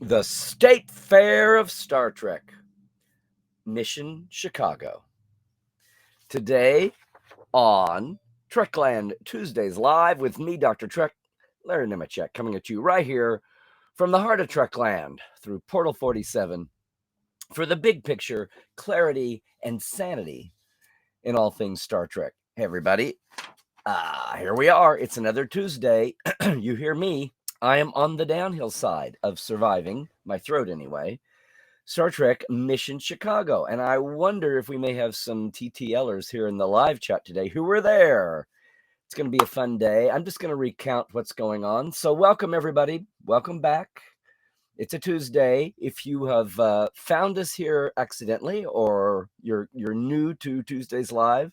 The State Fair of Star Trek, Mission Chicago. Today on Trekland Tuesdays Live with me, Dr. Trek, Larry Nemecek, coming at you right here from the heart of Trekland through Portal 47 for the big picture, clarity, and sanity in all things Star Trek. Hey, everybody. Here we are. It's another Tuesday. You hear me. I am on the downhill side of surviving, my throat anyway. Star Trek Mission Chicago. And I wonder if we may have some TTLers here in the live chat today who were there. It's going to be a fun day. I'm just going to recount what's going on. So, welcome, everybody. Welcome back. It's a Tuesday. If you have found us here accidentally or you're new to Tuesdays Live,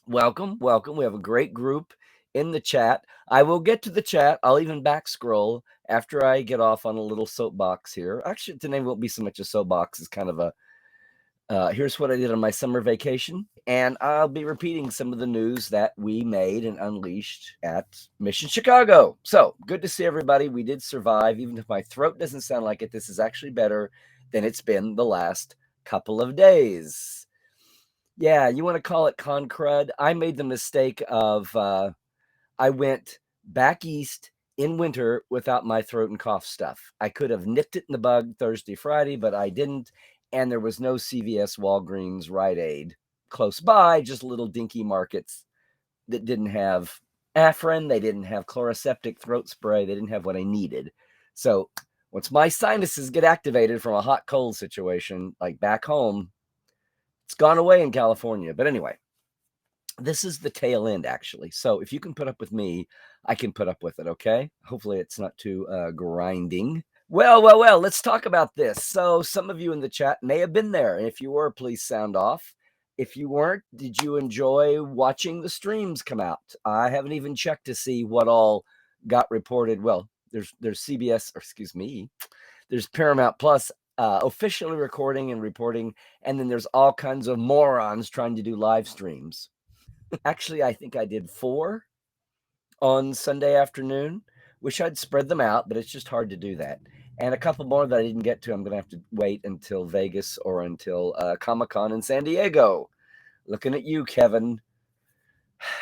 welcome. We have a great group in the chat. I will get to the chat. I'll even back scroll after I get off on a little soapbox here. Actually, today won't be so much a soapbox. It's kind of a here's what I did on my summer vacation. And I'll be repeating some of the news that we made and unleashed at Mission Chicago. So good to see everybody. We did survive. Even if my throat doesn't sound like it, this is actually better than it's been the last couple of days. Yeah, you want to call it con crud? I made the mistake of I went back east in winter without my throat and cough stuff. I could have nipped it in the bud Thursday, Friday, but I didn't. And there was no CVS, Walgreens, Rite Aid close by, just little dinky markets that didn't have Afrin. They didn't have chloroseptic throat spray. They didn't have what I needed. So once my sinuses get activated from a hot cold situation, like back home, it's gone away in California. But anyway, this is the tail end, actually. So if you can put up with me, I can put up with it, okay? Hopefully it's not too grinding. Well, let's talk about this. So some of you in the chat may have been there. And if you were, please sound off. If you weren't, did you enjoy watching the streams come out? I haven't even checked to see what all got reported. Well, there's CBS, or excuse me, there's Paramount Plus officially recording and reporting, and then there's all kinds of morons trying to do live streams. Actually, I think I did 4 on Sunday afternoon. Wish I'd spread them out, but it's just hard to do that. And a couple more that I didn't get to, I'm going to have to wait until Vegas or until Comic-Con in San Diego. Looking at you, Kevin,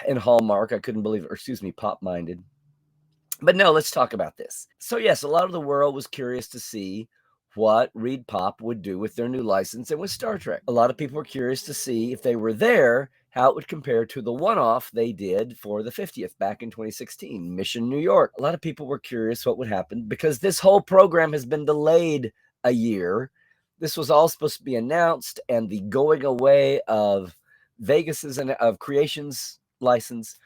and Hallmark. I couldn't believe it. Or excuse me, Pop Minded. But no, let's talk about this. So, yes, a lot of the world was curious to see what Reed Pop would do with their new license and with Star Trek. A lot of people were curious to see if they were there, how it would compare to the one-off they did for the 50th back in 2016, Mission New York. A lot of people were curious what would happen because this whole program has been delayed a year. This was all supposed to be announced, and the going away of Vegas's and of Creation's license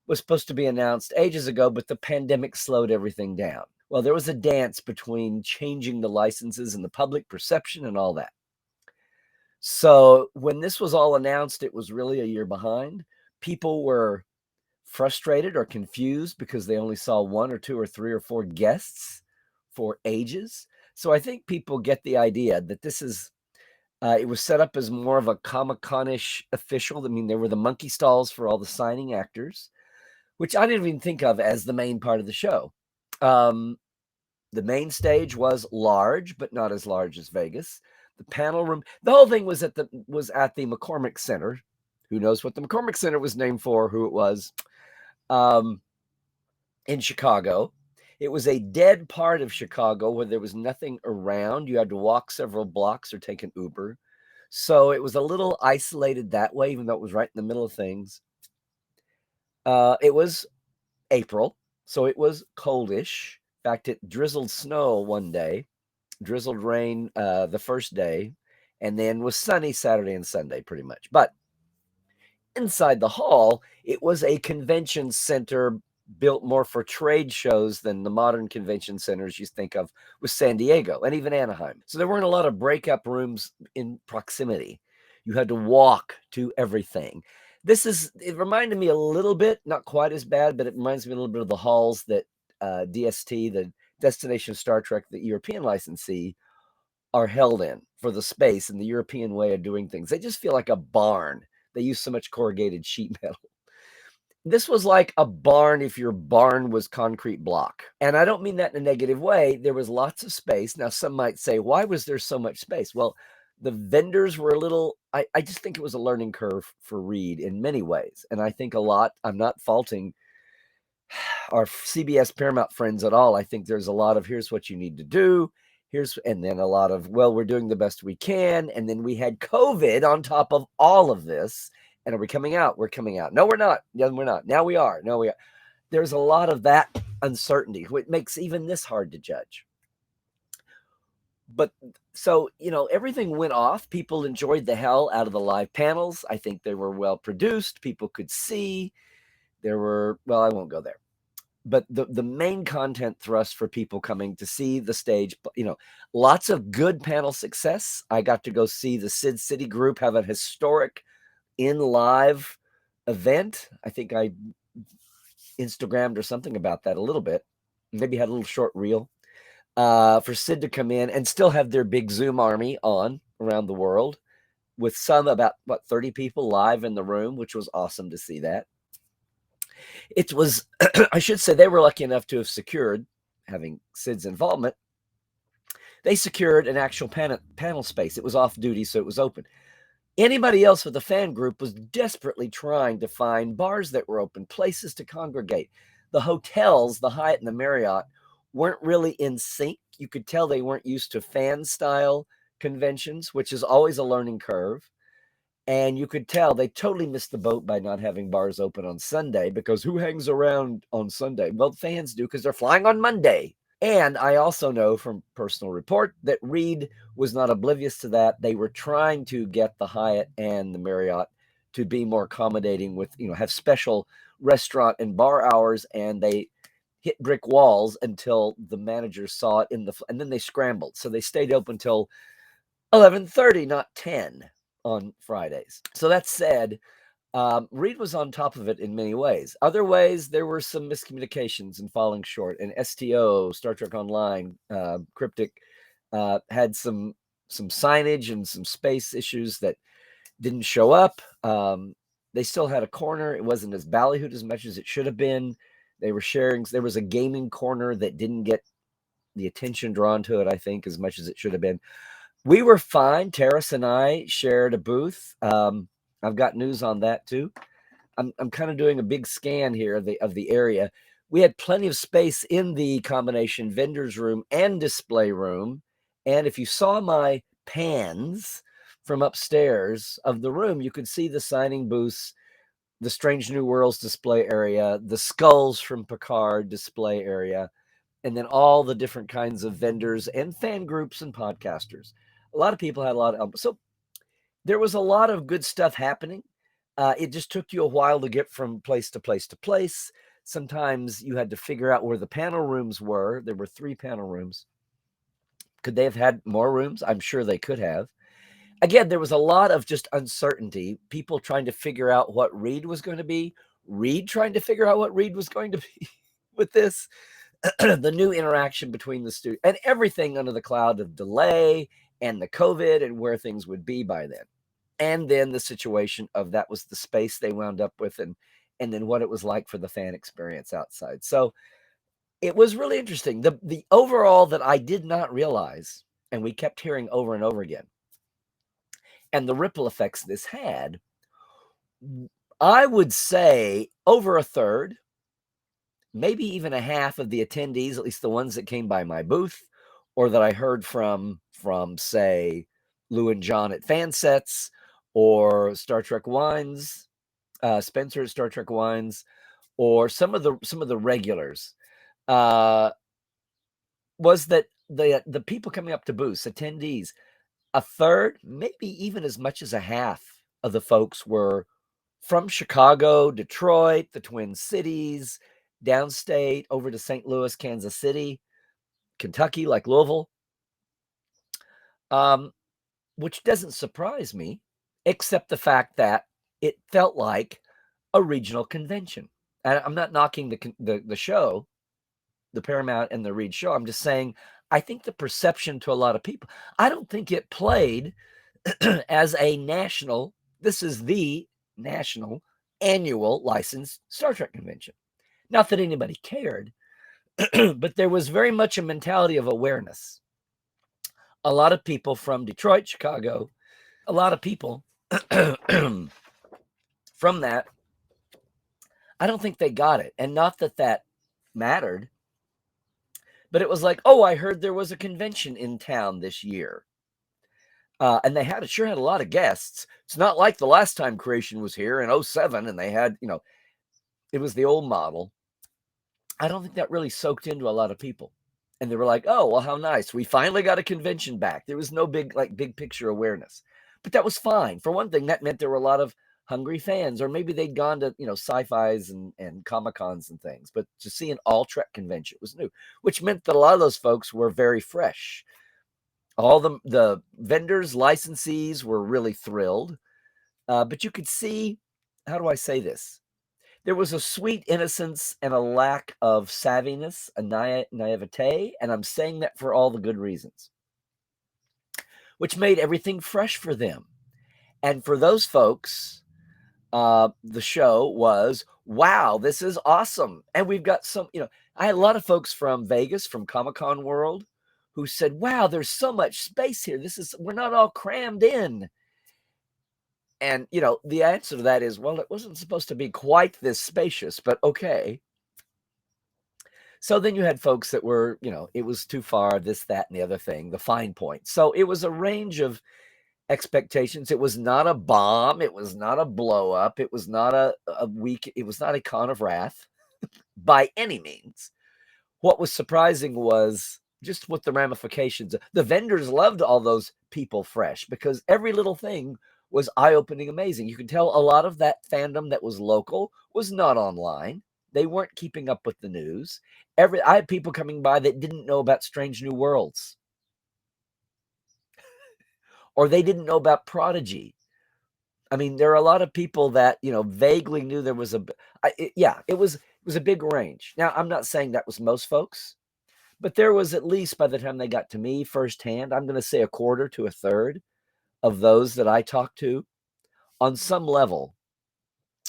was supposed to be announced ages ago, but the pandemic slowed everything down. Well, there was a dance between changing the licenses and the public perception and all that. So when this was all announced, it was really a year behind. People were frustrated or confused because they only saw 1 or 2 or 3 or 4 guests for ages. So I think people get the idea that this is it was set up as more of a Comic-Con-ish official. I mean, there were the monkey stalls for all the signing actors, which I didn't even think of as the main part of the show. The main stage was large, but not as large as Vegas. The panel room, the whole thing was at the McCormick Center. Who knows what the McCormick Center was named for? Who it was? In Chicago. It was a dead part of Chicago where there was nothing around. You had to walk several blocks or take an Uber. So it was a little isolated that way, even though it was right in the middle of things. It was April, so it was coldish. In fact, it drizzled snow one day, drizzled rain the first day, and then was sunny Saturday and Sunday pretty much. But inside the hall, it was a convention center built more for trade shows than the modern convention centers you think of with San Diego and even Anaheim. So there weren't a lot of breakup rooms in proximity. You had to walk to everything. It reminded me a little bit, not quite as bad, but it reminds me a little bit of the halls that DST, the Destination Star Trek, the European licensee, are held in for the space and the European way of doing things. They just feel like a barn. They use so much corrugated sheet metal. This was like a barn if your barn was concrete block. And I don't mean that in a negative way. There was lots of space. Now, some might say, why was there so much space? Well, the vendors were a little, I just think it was a learning curve for Reed in many ways. And I think a lot, I'm not faulting our CBS Paramount friends at all. I think there's a lot of here's what you need to do. And then a lot of, well, we're doing the best we can. And then we had COVID on top of all of this. And are we coming out? We're coming out. No, we're not. No, we're not. Now we are. No, we are. There's a lot of that uncertainty, which makes even this hard to judge. But so, everything went off. People enjoyed the hell out of the live panels. I think they were well produced. People could see. There were, well, I won't go there. But the main content thrust for people coming to see the stage, lots of good panel success. I got to go see the Sid City group have a historic in live event. I think I Instagrammed or something about that a little bit. Maybe had a little short reel for Sid to come in and still have their big Zoom army on around the world with some about 30 people live in the room, which was awesome to see that. It was, I should say, they were lucky enough to have secured, having Sid's involvement, they secured an actual panel space. It was off duty, so it was open. Anybody else with the fan group was desperately trying to find bars that were open, places to congregate. The hotels, the Hyatt and the Marriott, weren't really in sync. You could tell they weren't used to fan-style conventions, which is always a learning curve. And you could tell they totally missed the boat by not having bars open on Sunday, because who hangs around on Sunday? Well, fans do, because they're flying on Monday. And I also know from personal report that Reed was not oblivious to that. They were trying to get the Hyatt and the Marriott to be more accommodating with, have special restaurant and bar hours, and they hit brick walls until the managers saw it and then they scrambled. So they stayed open until 11:30, not 10 on Fridays. So that said, Reed was on top of it in many ways. Other ways, there were some miscommunications and falling short. And STO, Star Trek Online, Cryptic, had some signage and some space issues that didn't show up. They still had a corner. It wasn't as ballyhooed as much as it should have been. They were sharing. There was a gaming corner that didn't get the attention drawn to it, I think, as much as it should have been. We were fine. Terrace and I shared a booth. I've got news on that too. I'm kind of doing a big scan here of the area. We had plenty of space in the combination vendors room and display room. And if you saw my pans from upstairs of the room, you could see the signing booths, the Strange New Worlds display area, the skulls from Picard display area, and then all the different kinds of vendors and fan groups and podcasters. A lot of people had a lot of, so there was a lot of good stuff happening. It just took you a while to get from place to place to place. Sometimes you had to figure out where the panel rooms were. There were 3 panel rooms. Could they have had more rooms? I'm sure they could have. Again, there was a lot of just uncertainty. People trying to figure out what Reed was going to be. Reed trying to figure out what Reed was going to be with this. The new interaction between the studio and everything under the cloud of delay and the COVID and where things would be by then. And then the situation of that was the space they wound up with, and then what it was like for the fan experience outside. So it was really interesting. The overall that I did not realize, and we kept hearing over and over again, and the ripple effects this had, I would say over a third, maybe even a half of the attendees, at least the ones that came by my booth or that I heard from say Lou and John at Fansets, or Star Trek Wines, Spencer at Star Trek Wines, or some of the regulars, was that the people coming up to booths, attendees, a third, maybe even as much as a half of the folks were from Chicago, Detroit, the Twin Cities, downstate, over to St. Louis, Kansas City, Kentucky, like Louisville, which doesn't surprise me, except the fact that it felt like a regional convention. And I'm not knocking the show, the Paramount and the Reed show. I'm just saying, I think the perception to a lot of people, I don't think it played as a national, this is the national annual licensed Star Trek convention. Not that anybody cared, but there was very much a mentality of awareness. A lot of people from Detroit, Chicago, a lot of people from that, I don't think they got it. And not that that mattered, but it was like, oh, I heard there was a convention in town this year. And they sure had a lot of guests. It's not like the last time Creation was here in 07 and they had, it was the old model. I don't think that really soaked into a lot of people. And they were like, oh, well, how nice. We finally got a convention back. There was no big picture awareness. But that was fine. For one thing, that meant there were a lot of hungry fans, or maybe they'd gone to, sci-fis and Comic-Cons and things. But to see an all-Trek convention was new, which meant that a lot of those folks were very fresh. All the vendors, licensees were really thrilled. But you could see, how do I say this? There was a sweet innocence and a lack of savviness, a naivete, and I'm saying that for all the good reasons, which made everything fresh for them. And for those folks, the show was, wow, this is awesome. And we've got some, I had a lot of folks from Vegas, from Comic-Con World, who said, wow, there's so much space here. We're not all crammed in. And, the answer to that is, well, it wasn't supposed to be quite this spacious, but okay. So then you had folks that were, it was too far, this, that, and the other thing, the fine point. So it was a range of expectations. It was not a bomb. It was not a blow up. It was not it was not a con of wrath by any means. What was surprising was just what the ramifications. The vendors loved all those people fresh because every little thing was eye-opening, amazing. You could tell a lot of that fandom that was local was not online. They weren't keeping up with the news. I had people coming by that didn't know about Strange New Worlds, or they didn't know about Prodigy. I mean, there are a lot of people that vaguely knew there was it was a big range. Now, I'm not saying that was most folks, but there was at least, by the time they got to me firsthand, I'm going to say a quarter to a third of those that I talked to on some level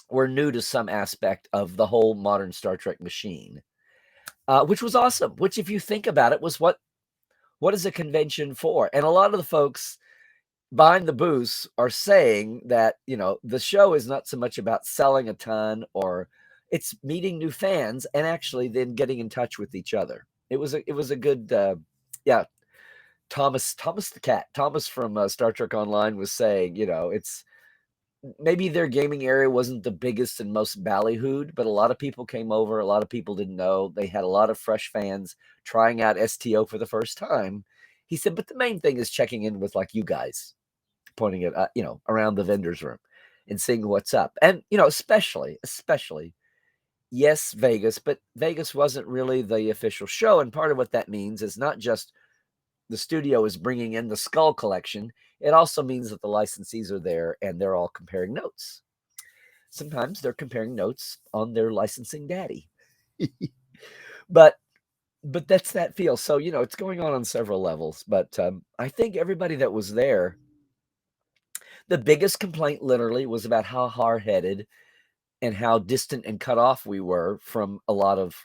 were new to some aspect of the whole modern Star Trek machine, which was awesome, which if you think about it was what is a convention for? And a lot of the folks behind the booths are saying that, the show is not so much about selling a ton, or it's meeting new fans and actually then getting in touch with each other. It was a good, Thomas the Cat, Thomas from Star Trek Online was saying, it's maybe their gaming area wasn't the biggest and most ballyhooed, but a lot of people came over. A lot of people didn't know. They had a lot of fresh fans trying out STO for the first time. He said, but the main thing is checking in with you guys, pointing it, around the vendor's room and seeing what's up. And, especially, yes, Vegas, but Vegas wasn't really the official show. And part of what that means is not just the studio is bringing in the Skull collection. It also means that the licensees are there and they're all comparing notes. Sometimes they're comparing notes on their licensing daddy. But that's that feel. So, it's going on several levels. But I think everybody that was there, the biggest complaint literally was about how hard-headed and how distant and cut off we were from a lot of,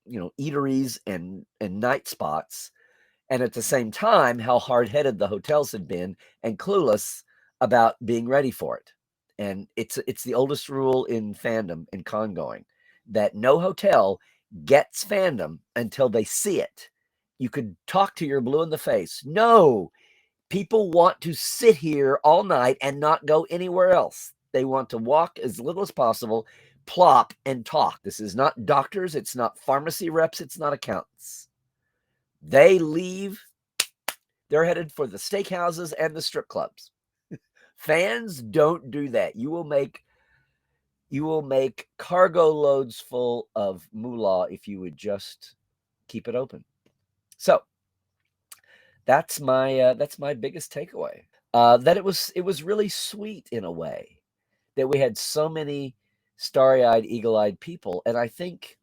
eateries and night spots. And at the same time, how hard-headed the hotels had been and clueless about being ready for it. And it's the oldest rule in fandom, in con going, that no hotel gets fandom until they see it. You could talk to your blue in the face. No, people want to sit here all night and not go anywhere else. They want to walk as little as possible, plop, and talk. This is not doctors. It's not pharmacy reps. It's not accountants. They leave. They're headed for the steakhouses and the strip clubs. Fans don't do that. You will make cargo loads full of moolah if you would just keep it open. So that's my biggest takeaway. That it was really sweet in a way that we had so many starry-eyed, eagle-eyed people, and I think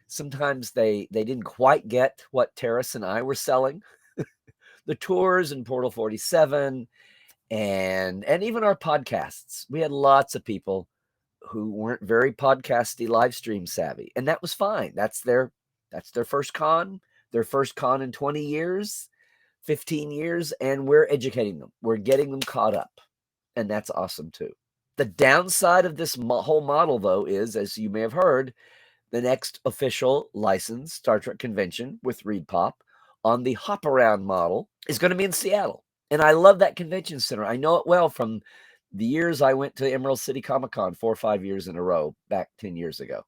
sometimes they didn't quite get what Terrace and I were selling. The tours and Portal 47 and even our podcasts. We had lots of people who weren't very podcasty live stream savvy, and that was fine. That's their first con, in 20 years, 15 years, and we're educating them. We're getting them caught up, and that's awesome too. The downside of this whole model, though, is, as you may have heard, the next official licensed Star Trek convention with Reed Pop on the hop around model is going to be in Seattle. And I love that convention center. I know it well from the years I went to Emerald City Comic Con 4 or 5 years in a row back 10 years ago.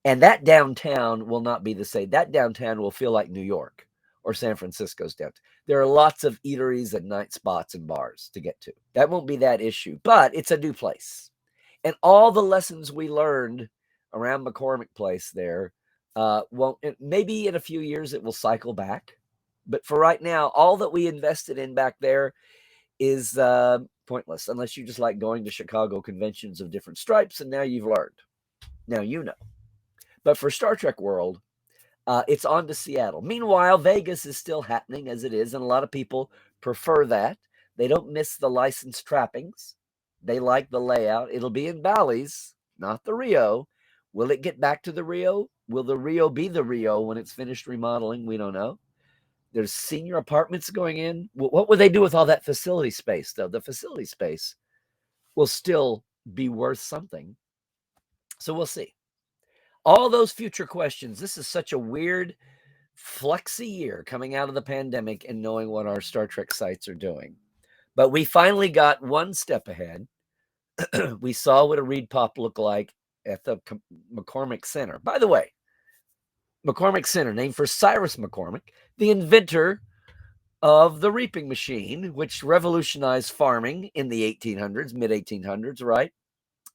And that downtown will not be the same. That downtown will feel like New York or San Francisco's downtown. There are lots of eateries and night spots and bars to get to. That won't be that issue, but it's a new place. And all the lessons we learned around McCormick Place there, maybe in a few years it will cycle back. But for right now, all that we invested in back there is pointless, unless you just like going to Chicago conventions of different stripes, and now you've learned. Now you know. But for Star Trek World, it's on to Seattle. Meanwhile, Vegas is still happening as it is, and a lot of people prefer that. They don't miss the licensed trappings. They like the layout. It'll be in Bally's, not the Rio. Will it get back to the Rio? Will the Rio be the Rio when it's finished remodeling? We don't know. There's senior apartments going in. What would they do with all that facility space, though? The facility space will still be worth something. So we'll see. All those future questions. This is such a weird, flexy year coming out of the pandemic and knowing what our Star Trek sites are doing. But we finally got one step ahead. We saw what a Reed Pop looked like at the McCormick Center. By the way, McCormick Center, named for Cyrus McCormick, the inventor of the reaping machine, which revolutionized farming in the 1800s, mid-1800s, right?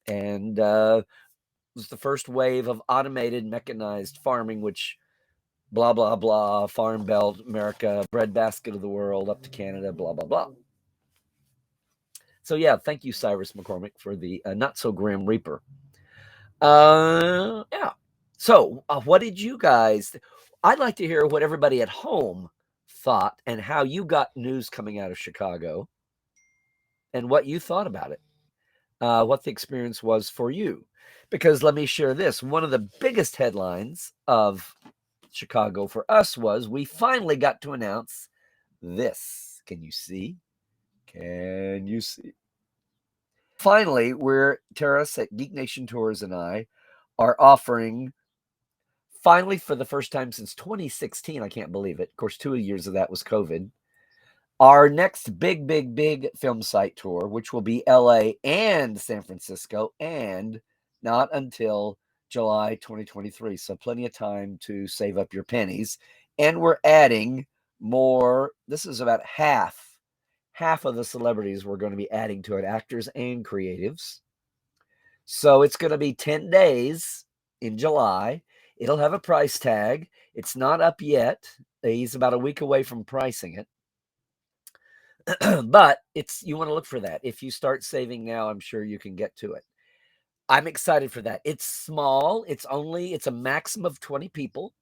And was the first wave of automated mechanized farming, which blah, blah, blah, Farm Belt, America, breadbasket of the world, up to Canada, blah, blah, blah. So yeah, thank you, Cyrus McCormick, for the not-so-grim reaper. Yeah. So what did you guys... I'd like to hear what everybody at home thought and how you got news coming out of Chicago and what you thought about it, what the experience was for you. Because let me share this. One of the biggest headlines of Chicago for us was we finally got to announce this. Can you see? Can you see? Finally, where Terrace at Geek Nation Tours and I are offering, finally for the first time since 2016, I can't believe it. Of course, 2 years of that was COVID. Our next big film site tour, which will be LA and San Francisco, and not until July 2023. So plenty of time to save up your pennies. And we're adding more. This is about half of the celebrities we're going to be adding to it, actors and creatives. So it's going to be 10 days in July. It'll have a price tag. It's not up yet. He's about a week away from pricing it. But you want to look for that. If you start saving now, I'm sure you can get to it. I'm excited for that. It's small. It's a maximum of 20 people.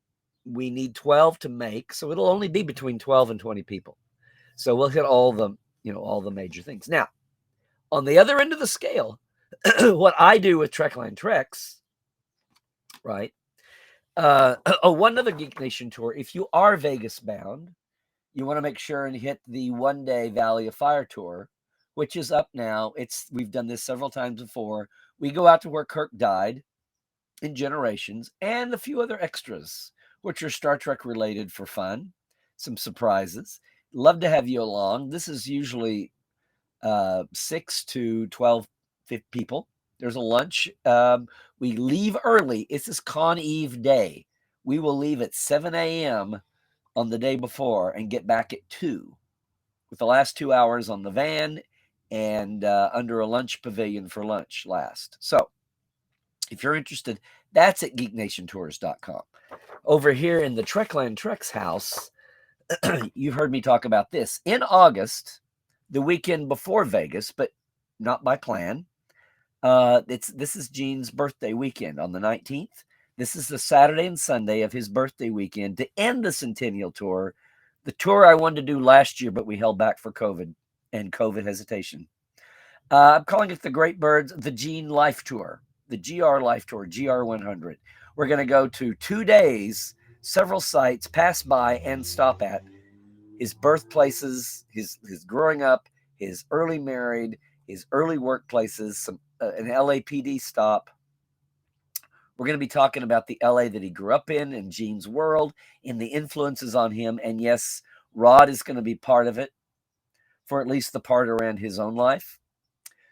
We need 12 to make, so it'll only be between 12 and 20 people. So we'll hit all the major things. Now, on the other end of the scale, what I do with Trekland Treks, right? One other Geek Nation tour. If you are Vegas bound, you want to make sure and hit the one-day Valley of Fire tour, which is up now. We've done this several times before. We go out to where Kirk died in Generations and a few other extras, which are Star Trek related for fun, some surprises. Love to have you along. This is usually 6 to 12 people. There's a lunch. We leave early. This is Con Eve day. We will leave at 7 a.m. on the day before and get back at 2, with the last 2 hours on the van and under a lunch pavilion for lunch last. So if you're interested, that's at geeknationtours.com. Over here in the Trekland Treks house, you've heard me talk about this. In August, the weekend before Vegas, but not by plan, this is Gene's birthday weekend on the 19th. This is the Saturday and Sunday of his birthday weekend to end the Centennial Tour, the tour I wanted to do last year, but we held back for COVID and COVID hesitation. I'm calling it the Great Birds, the Gene Life Tour, the GR Life Tour, GR 100. We're going to go to 2 days, several sites, pass by and stop at his birthplaces, his growing up, his early married, his early workplaces, an LAPD stop. We're going to be talking about the LA that he grew up in and Gene's world and the influences on him. And yes, Rod is going to be part of it for at least the part around his own life.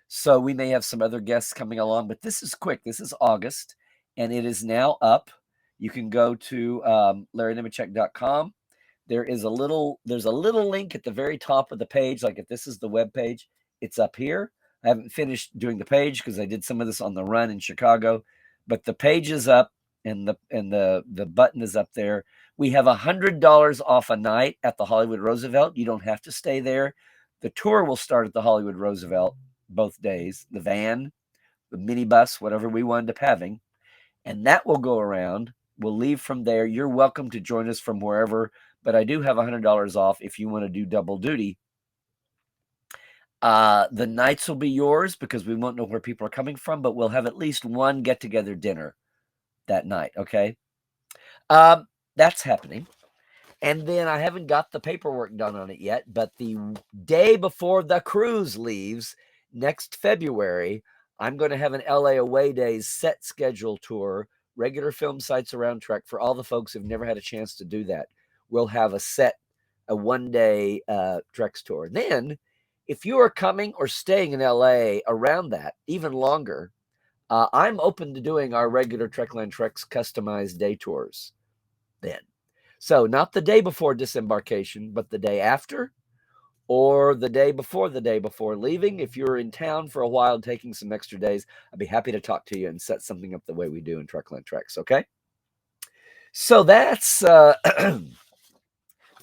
So we may have some other guests coming along, but this is quick. This is August, and it is now up. You can go to LarryNemecek.com. There's a little link at the very top of the page, like if this is the web page, it's up here. I haven't finished doing the page because I did some of this on the run in Chicago, but the page is up and the button is up there. We have $100 off a night at the Hollywood Roosevelt. You don't have to stay there. The tour will start at the Hollywood Roosevelt both days, the van, the minibus, whatever we wind up having, and that will go around. We'll leave from there. You're welcome to join us from wherever, but I do have $100 off if you want to do double duty. The nights will be yours because we won't know where people are coming from, but we'll have at least one get-together dinner that night, okay? That's happening. And then I haven't got the paperwork done on it yet, but the day before the cruise leaves next February, I'm going to have an LA Away Days set schedule tour, regular film sites around Trek for all the folks who've never had a chance to do that. We'll have a one-day Trex tour. Then, if you are coming or staying in LA around that, even longer, I'm open to doing our regular Trekland Treks customized day tours then. So not the day before disembarkation, but the day after or the day before leaving. If you're in town for a while, taking some extra days, I'd be happy to talk to you and set something up the way we do in Trekland Treks, okay? So that's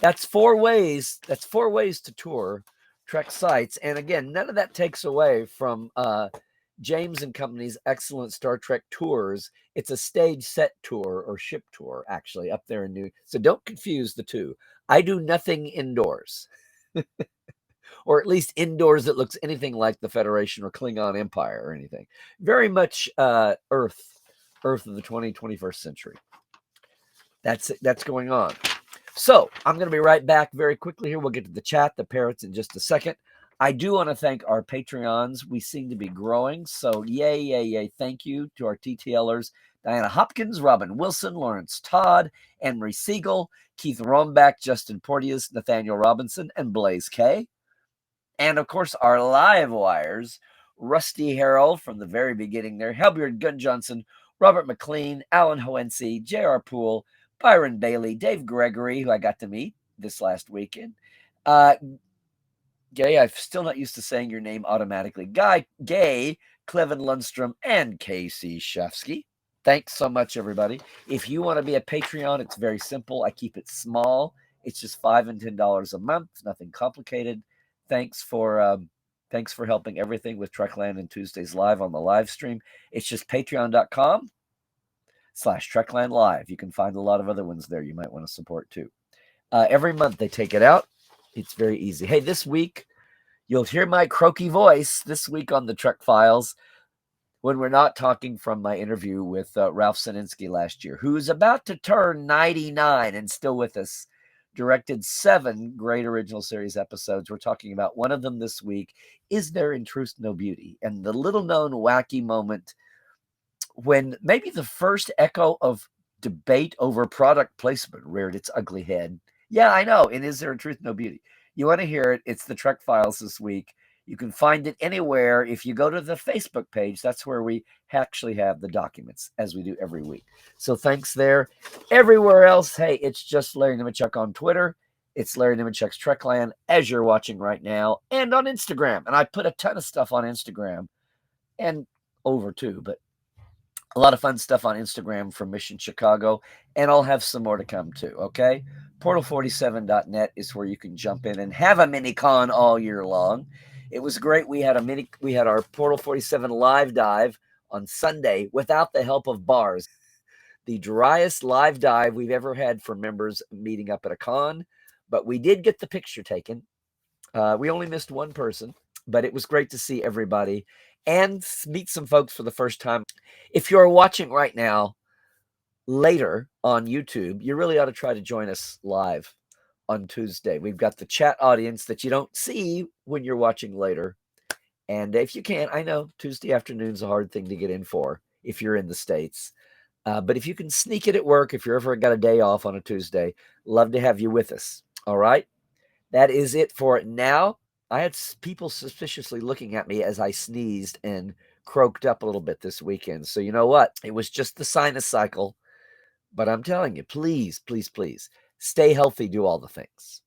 that's four ways to tour Trek sites. And again, none of that takes away from James and Company's excellent Star Trek tours. It's a stage set tour or ship tour, actually, up there in New. So don't confuse the two. I do nothing indoors, or at least indoors that looks anything like the Federation or Klingon Empire or anything. Very much Earth of the 21st century. That's going on. So I'm going to be right back very quickly here. We'll get to the chat, the parrots in just a second. I do want to thank our Patreons. We seem to be growing. So yay. Thank you to our TTLers, Diana Hopkins, Robin Wilson, Lawrence Todd, Anne-Marie Siegel, Keith Rombach, Justin Porteous, Nathaniel Robinson, and Blaze K. And of course, our live wires, Rusty Harrell from the very beginning there, Halberd Gunn Johnson, Robert McLean, Alan Hoensi, J.R. Poole, Byron Bailey, Dave Gregory, who I got to meet this last weekend. Gay, I'm still not used to saying your name automatically. Gay, Clevin Lundstrom, and Casey Shefsky. Thanks so much, everybody. If you want to be a Patreon, it's very simple. I keep it small. It's just $5 and $10 a month. Nothing complicated. Thanks for helping everything with Trekland and Tuesdays Live on the live stream. It's just patreon.com/Trekland Live. You can find a lot of other ones there you might want to support too. Every month they take it out. It's very easy. Hey, this week you'll hear my croaky voice this week on the Trek Files when we're not talking from my interview with Ralph Sininsky last year, who's about to turn 99 and still with us. Directed 7 great original series episodes. We're talking about one of them this week. Is There in Truth No Beauty? And the little-known wacky moment when maybe the first echo of debate over product placement reared its ugly head. Yeah, I know. And Is There in Truth No Beauty? You want to hear it? It's the Trek Files this week. You can find it anywhere. If you go to the Facebook page, that's where we actually have the documents, as we do every week. So thanks there. Everywhere else, hey, it's just Larry Nemecek on Twitter. It's Larry Nemecek's Trekland, as you're watching right now, and on Instagram. And I put a ton of stuff on Instagram, and over too, but a lot of fun stuff on Instagram from Mission Chicago, and I'll have some more to come too, okay? Portal47.net is where you can jump in and have a mini con all year long. It was great. We had our Portal 47 live dive on Sunday without the help of bars. The driest live dive we've ever had for members meeting up at a con, but we did get the picture taken. We only missed one person. But it was great to see everybody and meet some folks for the first time. If you're watching right now, later on YouTube, you really ought to try to join us live on Tuesday. We've got the chat audience that you don't see when you're watching later. And if you can't, I know Tuesday afternoon's a hard thing to get in for if you're in the States. But if you can sneak it at work, if you're ever got a day off on a Tuesday, love to have you with us. All right. That is it for now. I had people suspiciously looking at me as I sneezed and croaked up a little bit this weekend. So you know what? It was just the sinus cycle. But I'm telling you, please, please, please stay healthy, do all the things.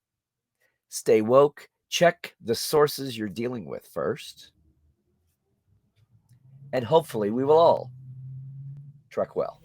Stay woke, check the sources you're dealing with first. And hopefully we will all trek well.